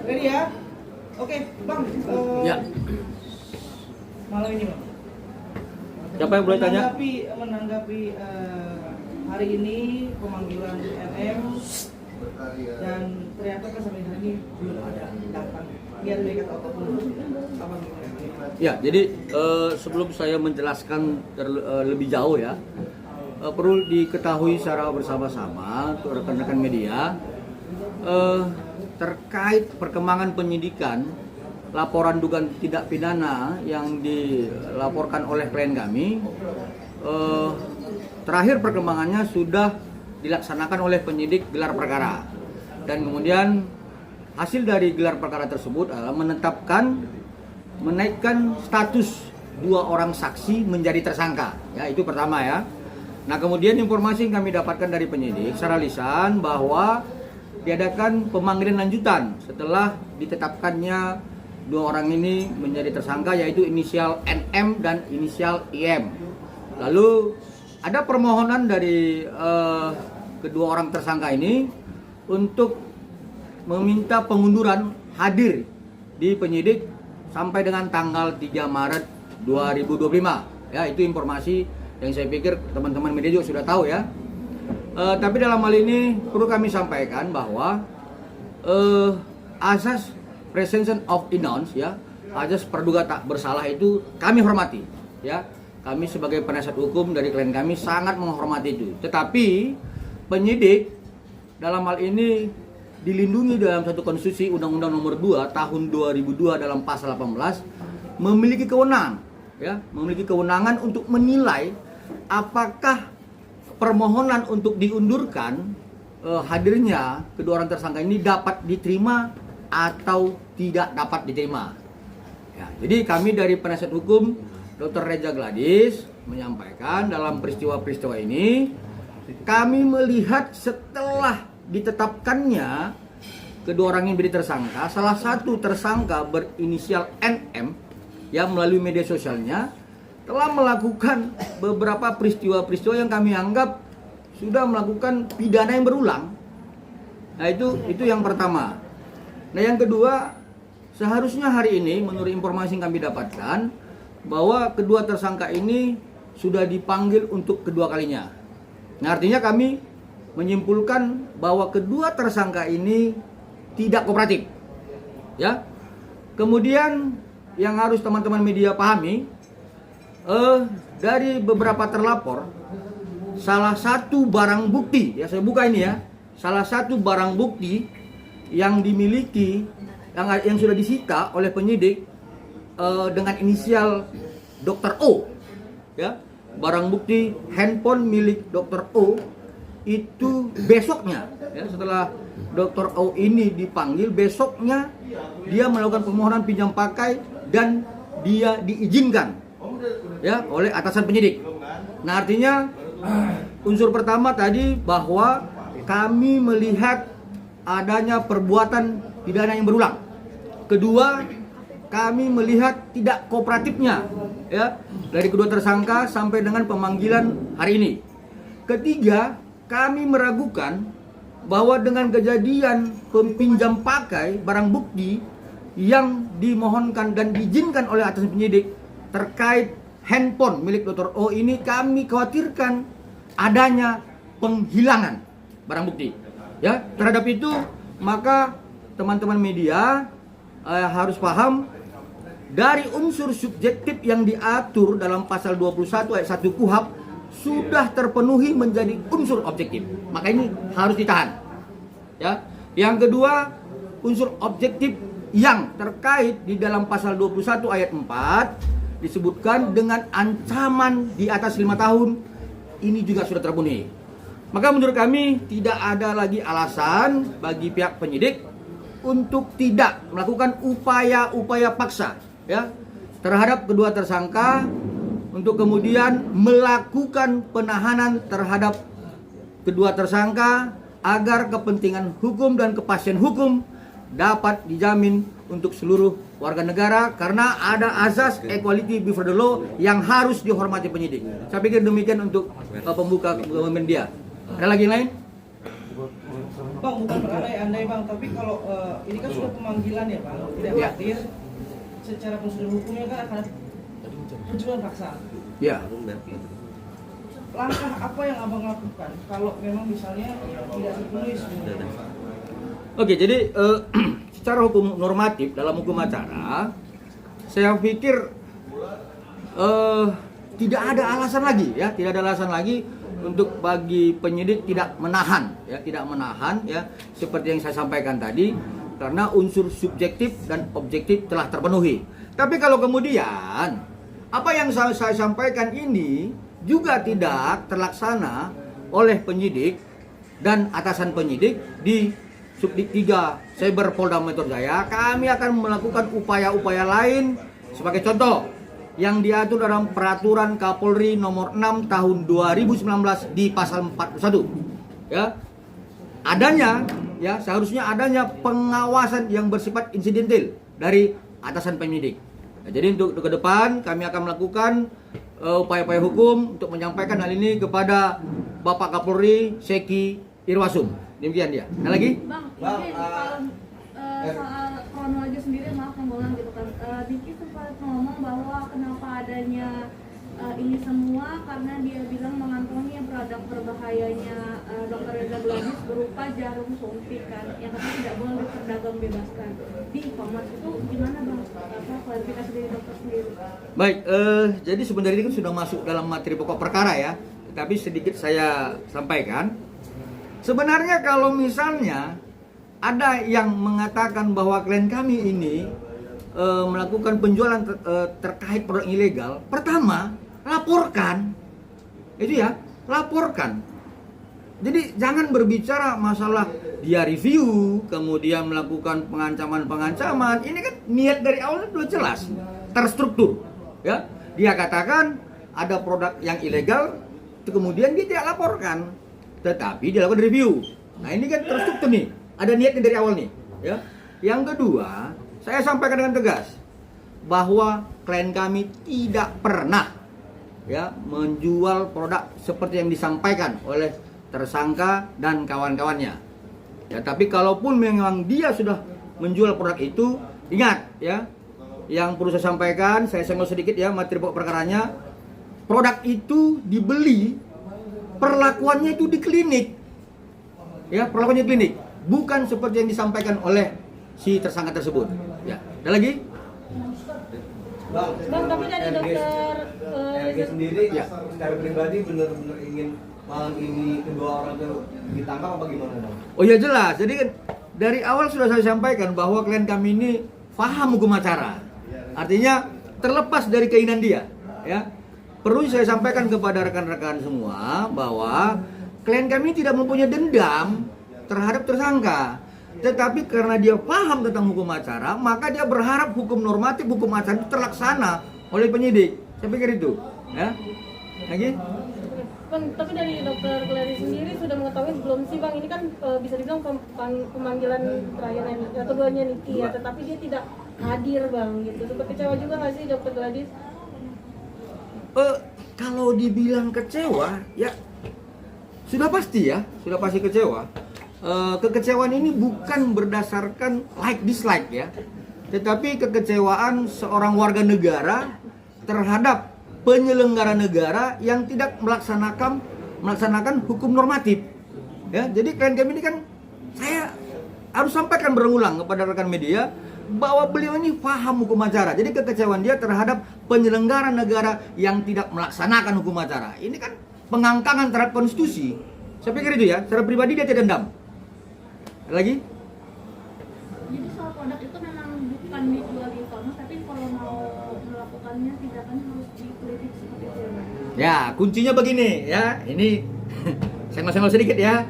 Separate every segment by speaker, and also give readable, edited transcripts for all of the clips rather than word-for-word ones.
Speaker 1: Ready ya? Oke, Bang.
Speaker 2: Ya.
Speaker 1: Malam ini, Bang.
Speaker 2: Siapa yang boleh tanya?
Speaker 1: Menanggapi hari ini pemanggilan RM dan ternyata kan sampai hari ini belum ada datang. Biar mereka tahu dulu. Apa
Speaker 2: Ya, jadi sebelum saya menjelaskan lebih jauh ya, perlu diketahui secara bersama-sama untuk rekan-rekan media terkait perkembangan penyidikan laporan dugaan tindak pidana yang dilaporkan oleh klien kami. Terakhir perkembangannya sudah dilaksanakan oleh penyidik gelar perkara, dan kemudian hasil dari gelar perkara tersebut adalah menaikkan status 2 orang saksi menjadi tersangka. Ya, itu pertama ya. Nah, kemudian informasi yang kami dapatkan dari penyidik secara lisan bahwa diadakan pemanggilan lanjutan setelah ditetapkannya 2 orang ini menjadi tersangka, yaitu inisial NM dan inisial IM. Lalu ada permohonan dari kedua orang tersangka ini untuk meminta pengunduran hadir di penyidik sampai dengan tanggal 3 Maret 2025. Ya, itu informasi yang saya pikir teman-teman media juga sudah tahu ya. Tapi dalam hal ini perlu kami sampaikan bahwa asas presumption of innocence ya, asas praduga tak bersalah itu kami hormati ya. Kami sebagai penasihat hukum dari klien kami sangat menghormati itu. Tetapi penyidik dalam hal ini dilindungi dalam satu konstitusi Undang-Undang Nomor 2 Tahun 2002 dalam pasal 18 memiliki kewenangan ya, memiliki kewenangan untuk menilai apakah permohonan untuk diundurkan hadirnya kedua orang tersangka ini dapat diterima atau tidak dapat diterima. Ya, jadi kami dari penasihat hukum Dr. Reza Gladys menyampaikan dalam peristiwa-peristiwa ini kami melihat setelah ditetapkannya kedua orang ini menjadi tersangka, salah satu tersangka berinisial NM yang melalui media sosialnya telah melakukan beberapa peristiwa-peristiwa yang kami anggap sudah melakukan pidana yang berulang. Nah, itu yang pertama. Nah, yang kedua, seharusnya hari ini menurut informasi yang kami dapatkan bahwa kedua tersangka ini sudah dipanggil untuk kedua kalinya. Nah, artinya kami menyimpulkan bahwa kedua tersangka ini tidak kooperatif. Ya. Kemudian yang harus teman-teman media pahami, dari beberapa terlapor, salah satu barang bukti, ya saya buka ini ya, salah satu barang bukti yang dimiliki, yang sudah disita oleh penyidik dengan inisial Dr. O, ya, barang bukti handphone milik Dr. O itu besoknya, ya, setelah Dr. O ini dipanggil, besoknya dia melakukan permohonan pinjam pakai dan dia diizinkan ya oleh atasan penyidik. Nah, artinya unsur pertama tadi bahwa kami melihat adanya perbuatan pidana yang berulang. Kedua, kami melihat tidak kooperatifnya ya dari kedua tersangka sampai dengan pemanggilan hari ini. Ketiga, kami meragukan bahwa dengan kejadian peminjam pakai barang bukti yang dimohonkan dan diizinkan oleh atasan penyidik terkait handphone milik Dr. O ini, kami khawatirkan adanya penghilangan barang bukti. Ya, terhadap itu maka teman-teman media harus paham dari unsur subjektif yang diatur dalam pasal 21 ayat 1 KUHP sudah terpenuhi menjadi unsur objektif. Maka ini harus ditahan. Ya. Yang kedua, unsur objektif yang terkait di dalam pasal 21 ayat 4 disebutkan dengan ancaman di atas 5 tahun, ini juga sudah terpenuhi. Maka menurut kami tidak ada lagi alasan bagi pihak penyidik untuk tidak melakukan upaya-upaya paksa ya terhadap kedua tersangka untuk kemudian melakukan penahanan terhadap kedua tersangka agar kepentingan hukum dan kepastian hukum dapat dijamin untuk seluruh warga negara, karena ada azas equality before the law yang harus dihormati penyidik. Saya pikir demikian untuk pembuka media. Ada lagi yang lain?
Speaker 1: Bang, bukan berandai-andai Bang, tapi kalau ini kan sudah pemanggilan ya Bang, tidak
Speaker 2: Ya.
Speaker 1: hadir. Secara prosedur hukumnya kan akan penjualan paksa.
Speaker 2: Ya.
Speaker 1: Langkah apa yang abang lakukan kalau memang misalnya tidak terpenuhi semua?
Speaker 2: Oke, jadi secara hukum normatif dalam hukum acara, saya pikir tidak ada alasan lagi ya, tidak ada alasan lagi untuk bagi penyidik tidak menahan ya, seperti yang saya sampaikan tadi, karena unsur subjektif dan objektif telah terpenuhi. Tapi kalau kemudian apa yang saya sampaikan ini juga tidak terlaksana oleh penyidik dan atasan penyidik di Subdit 3 Cyber Polda Metro Jaya, kami akan melakukan upaya-upaya lain sebagai contoh yang diatur dalam Peraturan Kapolri Nomor 6 Tahun 2019 di Pasal 41. Ya, seharusnya adanya pengawasan yang bersifat insidental dari atasan penyidik. Nah, jadi untuk ke depan kami akan melakukan upaya-upaya hukum untuk menyampaikan hal ini kepada Bapak Kapolri Seki Irwasum. Demikian dia. Ada lagi?
Speaker 3: Bang, mungkin kalau soal kronologi sendiri, maaf yang bolang gitu kan. Diki sempat ngomong bahwa kenapa adanya ini semua karena dia bilang mengantongi produk berbahayanya Dr. Reza Gladys berupa jarum suntik kan, yang katanya tidak boleh diperdagang bebaskan di e-commerce. Itu gimana Bang? Apa klarifikasi dari dokter sendiri?
Speaker 2: Baik, jadi sebenarnya ini kan sudah masuk dalam materi pokok perkara ya, tapi sedikit saya sampaikan. Sebenarnya kalau misalnya ada yang mengatakan bahwa klien kami ini melakukan penjualan terkait produk ilegal, pertama laporkan, itu ya, laporkan. Jadi jangan berbicara masalah dia review, kemudian melakukan pengancaman-pengancaman. Ini kan niat dari awal sudah jelas, terstruktur. Ya, dia katakan ada produk yang ilegal, kemudian dia tidak laporkan, tetapi dia lakukan review. Nah ini kan terstruktur nih, ada niatnya dari awal nih. Ya. Yang kedua, saya sampaikan dengan tegas bahwa klien kami tidak pernah ya menjual produk seperti yang disampaikan oleh tersangka dan kawan-kawannya. Ya, tapi kalaupun memang dia sudah menjual produk itu, ingat ya, yang perlu saya sampaikan, saya senggol sedikit ya materi pokok perkaranya. Produk itu dibeli, perlakuannya itu di klinik. Ya, perlakuannya di klinik, bukan seperti yang disampaikan oleh si tersangka tersebut. Ya, ada lagi?
Speaker 3: Bang, tapi dari dokter
Speaker 4: RG sendiri
Speaker 2: ya,
Speaker 4: secara pribadi benar-benar ingin malam ini kedua orang itu ditangkap apa gimana Bang?
Speaker 2: Oh ya jelas, jadi kan dari awal sudah saya sampaikan bahwa klien kami ini paham hukum acara. Artinya terlepas dari keinginan dia, ya. Perlu saya sampaikan kepada rekan-rekan semua bahwa klien kami tidak mempunyai dendam terhadap tersangka. Tetapi karena dia paham tentang hukum acara, maka dia berharap hukum normatif, hukum acara itu terlaksana oleh penyidik. Saya pikir itu, ya. Lagi?
Speaker 5: Bang, tapi dari dokter Clary sendiri sudah mengetahui belum sih Bang, ini kan bisa dibilang pemanggilan terakhir keduanya Niki ya, tetapi dia tidak hadir Bang gitu. Sempat kecewa juga nggak sih dokter Gladys?
Speaker 2: Kalau dibilang kecewa, ya sudah pasti ya, sudah pasti kecewa. Kekecewaan ini bukan berdasarkan like dislike ya, tetapi kekecewaan seorang warga negara terhadap penyelenggara negara yang tidak melaksanakan hukum normatif. Ya, jadi klien kami ini kan saya harus sampaikan berulang kepada rekan media bahwa beliau ini paham hukum acara. Jadi kekecewaan dia terhadap penyelenggara negara yang tidak melaksanakan hukum acara. Ini kan pengangkangan terhadap konstitusi. Saya pikir itu ya, secara pribadi dia tidak dendam. Lagi?
Speaker 3: Jadi soal produk itu memang bukan dijual di e-commerce, tapi kalau mau melakukannya tindakannya harus dikritik seperti itu
Speaker 2: ya. Kuncinya begini ya, ini senggol-senggol sedikit ya.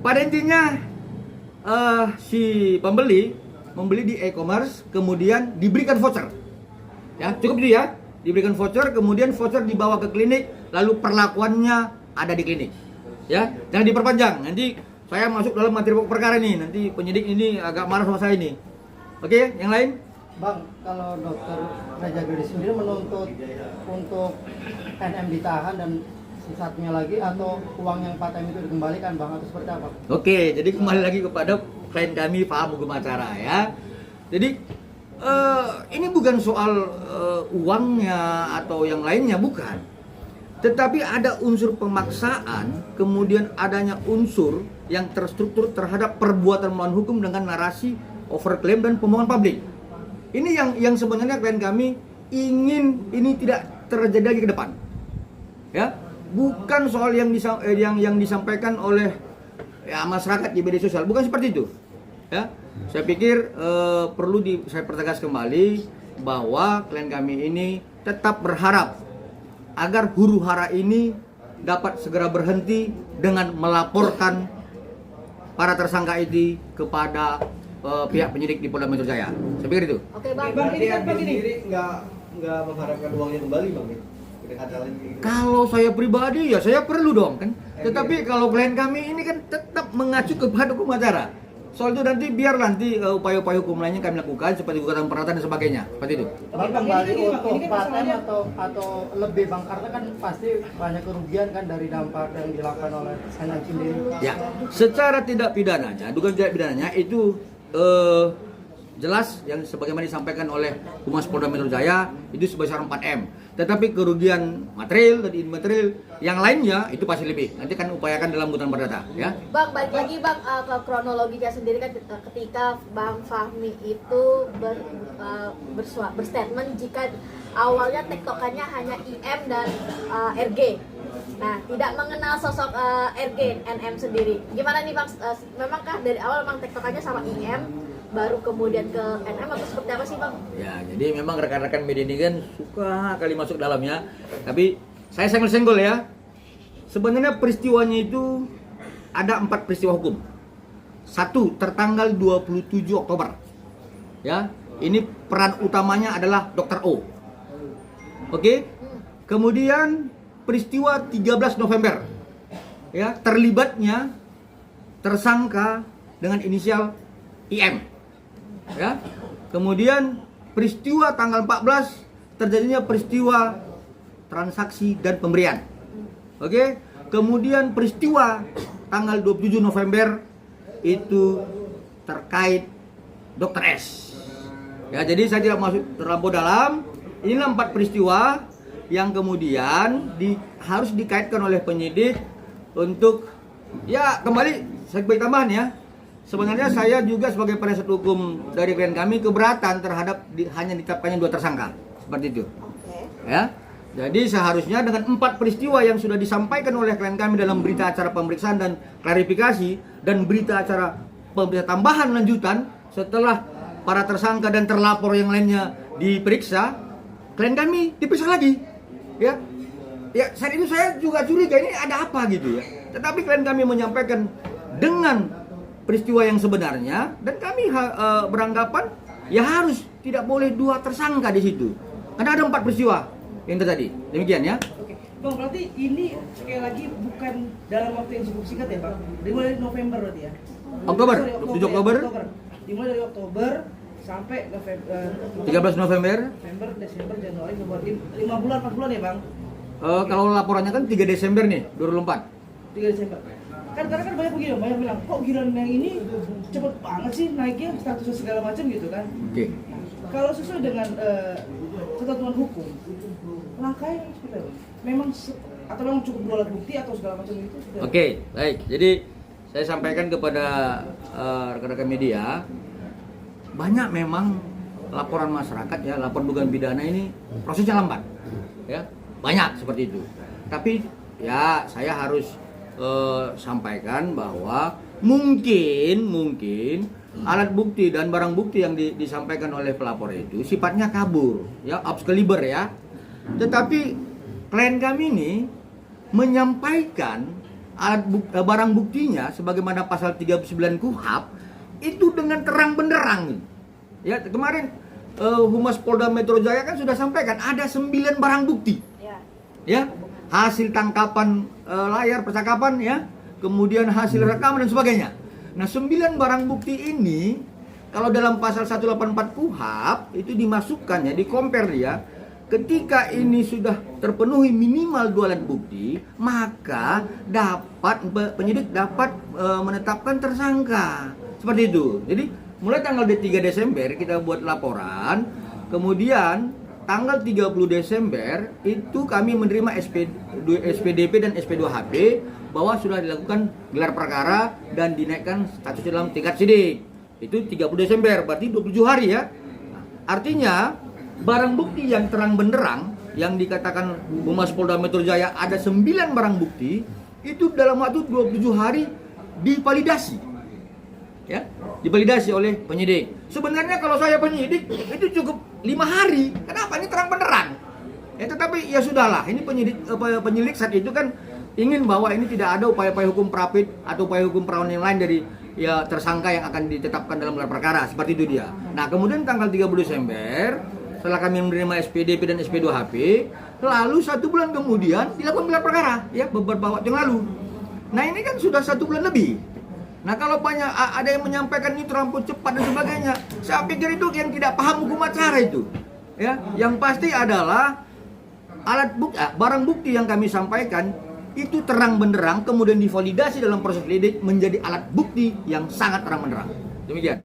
Speaker 2: Pada intinya si pembeli membeli di e-commerce, kemudian diberikan voucher. Ya, cukup itu ya. Diberikan voucher, kemudian voucher dibawa ke klinik, lalu perlakuannya ada di klinik. Ya, jangan diperpanjang. Nanti saya masuk dalam materi pokok perkara nih, nanti penyidik ini agak marah sama saya ini. Oke, yang lain?
Speaker 6: Bang, kalau dokter Reza Gladys sendiri menuntut untuk NM ditahan dan satunya lagi atau uang yang part time itu dikembalikan Bang atau seperti apa?
Speaker 2: Oke, jadi kembali lagi kepada klien kami paham hukum acara ya. Jadi ini bukan soal uangnya atau yang lainnya, bukan. Tetapi ada unsur pemaksaan, kemudian adanya unsur yang terstruktur terhadap perbuatan melawan hukum dengan narasi overclaim dan pembohongan publik. Ini yang sebenarnya klien kami ingin ini tidak terjadi lagi ke depan. Ya, bukan soal yang disampaikan oleh ya masyarakat di media sosial, bukan seperti itu. Ya, saya pikir perlu saya pertegas kembali bahwa klien kami ini tetap berharap agar huru hara ini dapat segera berhenti dengan melaporkan para tersangka itu kepada pihak penyidik di Polda Metro Jaya. Saya pikir itu.
Speaker 3: Oke Bang.
Speaker 1: Bang, ini kan
Speaker 4: Bang
Speaker 1: begini.
Speaker 4: sendiri nggak mengharapkan uangnya kembali Bang ya? Pendekatan gitu.
Speaker 2: Kalau saya pribadi ya saya perlu dong kan. Tetapi kalau klien kami ini kan tetap mengacu kepada hukum acara. Soal itu biar nanti upaya-upaya hukum lainnya kami lakukan seperti gugatan perdata dan sebagainya. Seperti itu.
Speaker 6: Bang
Speaker 1: Bang,
Speaker 6: kembali
Speaker 1: ini kan
Speaker 6: untuk
Speaker 1: gini, Bang,
Speaker 6: part time
Speaker 1: masalahnya-
Speaker 6: atau lebih Bang karena kan pasti banyak kerugian kan dari dampak yang dilakukan oleh Sanjang sendiri.
Speaker 2: Ya, secara tidak pidananya, dugaan tidak pidananya itu jelas yang sebagaimana disampaikan oleh Humas Polda Metro Jaya itu sebesar 4M. Tetapi kerugian material dan imaterial yang lainnya itu pasti lebih. Nanti akan upayakan dalam gugatan perdata, ya.
Speaker 7: Bang, balik lagi Bang ke kronologinya sendiri kan ketika Bang Fahmi itu berstatement jika awalnya tektokannya hanya IM dan RG. Nah, tidak mengenal sosok RG, NM sendiri. Gimana nih Bang, memangkah dari awal Bang tektokannya sama IM baru kemudian ke NM atau seperti apa sih Bang?
Speaker 2: Ya, jadi memang rekan-rekan media ini kan suka kali masuk dalamnya. Tapi saya senggol-senggol ya. Sebenarnya peristiwanya itu ada 4 peristiwa hukum. 1 tertanggal 27 Oktober. Ya, ini peran utamanya adalah Dr. O. Oke. Kemudian peristiwa 13 November. Ya, terlibatnya tersangka dengan inisial IM. Ya. Kemudian peristiwa tanggal 14 terjadinya peristiwa transaksi dan pemberian. Oke. Kemudian peristiwa tanggal 27 November itu terkait Dr. S. Ya, jadi saya tidak masuk terlampau dalam. Inilah 4 peristiwa yang kemudian harus dikaitkan oleh penyidik untuk ya kembali saya beri tambahan ya. Sebenarnya saya juga sebagai penasihat hukum dari klien kami keberatan terhadap hanya ditetapkannya 2 tersangka seperti itu. Ya. Jadi seharusnya dengan 4 peristiwa yang sudah disampaikan oleh klien kami dalam berita acara pemeriksaan dan klarifikasi dan berita acara pemeriksaan tambahan lanjutan setelah para tersangka dan terlapor yang lainnya diperiksa, klien kami diperiksa lagi. Ya. Ya, saat itu saya juga curiga ini ada apa gitu ya. Tetapi klien kami menyampaikan dengan peristiwa yang sebenarnya dan kami beranggapan ya harus tidak boleh 2 tersangka di situ. Karena ada 4 peristiwa yang terjadi. Demikian ya.
Speaker 1: Oke, Bang, berarti ini sekali lagi bukan dalam waktu yang cukup singkat ya, Bang? Dimulai dari November berarti ya?
Speaker 2: Oktober,
Speaker 1: Sorry,
Speaker 2: 27 Oktober.
Speaker 1: Dimulai dari Oktober sampai November.
Speaker 2: 13 November.
Speaker 1: November, Desember, Januari, Februari. 5 bulan, 4 bulan ya, Bang?
Speaker 2: Kalau laporannya kan 3 Desember nih, 2004.
Speaker 1: 3 Desember. Kan karena kan banyak begini, banyak bilang, kok giliran yang ini cepet banget sih naiknya, statusnya segala macam gitu kan?
Speaker 2: Oke.
Speaker 1: Kalau sesuai dengan ketentuan hukum, langkahnya seperti apa? Atau memang cukup 2 alat bukti atau segala macam itu?
Speaker 2: Oke, baik. Jadi saya sampaikan kepada rekan-rekan media, banyak memang laporan masyarakat ya, lapor dugaan pidana ini prosesnya lambat, ya banyak seperti itu. Tapi ya saya harus sampaikan bahwa mungkin alat bukti dan barang bukti yang disampaikan oleh pelapor itu sifatnya kabur, ya obskaliber ya. Tetapi klien kami ini menyampaikan barang buktinya sebagaimana pasal 39 KUHP itu dengan terang benderang. Ya, kemarin Humas Polda Metro Jaya kan sudah sampaikan ada 9 barang bukti. Ya, hasil tangkapan layar percakapan ya, kemudian hasil rekaman dan sebagainya. Nah, 9 barang bukti ini kalau dalam pasal 184 KUHP itu dimasukkan ya, di-compare dia ketika ini sudah terpenuhi minimal 2 alat bukti, maka penyidik dapat menetapkan tersangka. Seperti itu. Jadi mulai tanggal 3 Desember kita buat laporan, kemudian tanggal 30 Desember itu kami menerima SPDP dan SP2HP bahwa sudah dilakukan gelar perkara dan dinaikkan status dalam tingkat sidik. Itu 30 Desember, berarti 27 hari ya. Artinya barang bukti yang terang benderang yang dikatakan Humas Polda Metro Jaya ada 9 barang bukti itu dalam waktu 27 hari divalidasi. Ya, divalidasi oleh penyidik. Sebenarnya kalau saya penyidik itu cukup 5 hari. Kenapa? Ini terang benderang. Ya, tetapi ya sudahlah. Ini penyidik saat itu kan ingin bahwa ini tidak ada upaya-upaya hukum prapit atau upaya hukum perawan yang lain dari ya tersangka yang akan ditetapkan dalam gelar perkara. Seperti itu dia. Nah, kemudian tanggal 30 Desember setelah kami menerima SPDP dan SP2HP, lalu 1 bulan kemudian dilakukan gelar perkara ya beberapa waktu yang lalu. Nah, ini kan sudah 1 bulan lebih. Nah, kalau banyak ada yang menyampaikan ini terlampau cepat dan sebagainya, saya pikir itu yang tidak paham hukum acara itu. Ya, yang pasti adalah barang bukti yang kami sampaikan itu terang benderang kemudian divalidasi dalam proses lidik menjadi alat bukti yang sangat terang benderang. Demikian.